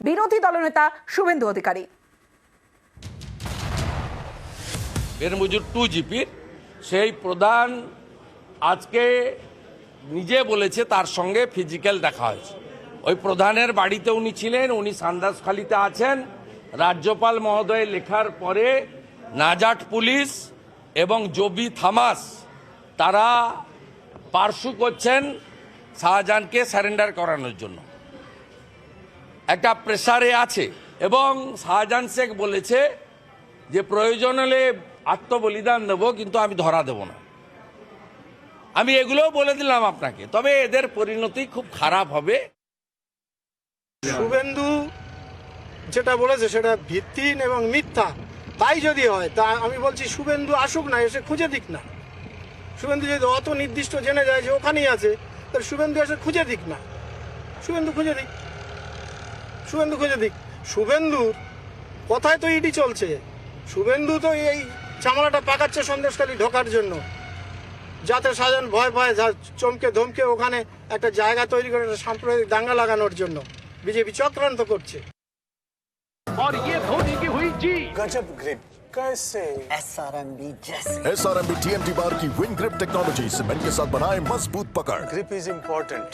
বিরোধী দলনেতা শুভেন্দু অধিকারী। বেনমজুর 2GP সেই প্রধান আজকে নিজে বলেছে তার সঙ্গে ফিজিক্যাল দেখা হয়েছে। ওই প্রধানের বাড়িতে উনি ছিলেন, উনি সান্দাসখালিতে আছেন। রাজ্যপাল মহোদয় লেখার পরে নাজাট পুলিশ এবং জবি থামাস তারা পার্সু করছেন শাহজাহানকে স্যারেন্ডার করানোর জন্য, একটা প্রেসারে আছে। এবং শাহজাহান শেখ বলেছে যে প্রয়োজন হলে আত্মবলিদান দেব, কিন্তু আমি ধরা দেব না। আমি এগুলোও বলে দিলাম আপনাকে, তবে এদের পরিণতি খুব খারাপ হবে। শুভেন্দু যেটা বলেছে সেটা ভিত্তিহীন এবং মিথ্যা। তাই যদি হয় তা আমি বলছি শুভেন্দু আসুক না, এসে খুঁজে দিক না। শুভেন্দু যদি অত নির্দিষ্ট জেনে যায় যে ওখানেই আছে, তাহলে শুভেন্দু এসে খুঁজে দিক না। শুভেন্দু খুঁজে দিক, শুভেন্দু খুঁজে দিক। শুভেন্দুর কথায় তো ইডি চলছে। শুভেন্দু তো এই চামড়াটা পাকাচ্ছে সন্দেশখালী ঢোকার জন্য, যাতে শাহজাহান ভয় পায়, চমকে ধমকে ওখানে একটা জায়গা তৈরি করে একটা সাম্প্রদায়িক দাঙ্গা লাগানোর জন্য বিজেপি চক্রান্ত করছে। और ये धोनी की हुई जी गजब ग्रिप कैसे SRMB जैसे SRMB TMT बार की विन ग्रिप टेक्नोलॉजी सीमेंट के साथ बनाए मजबूत पकड़। Grip is important.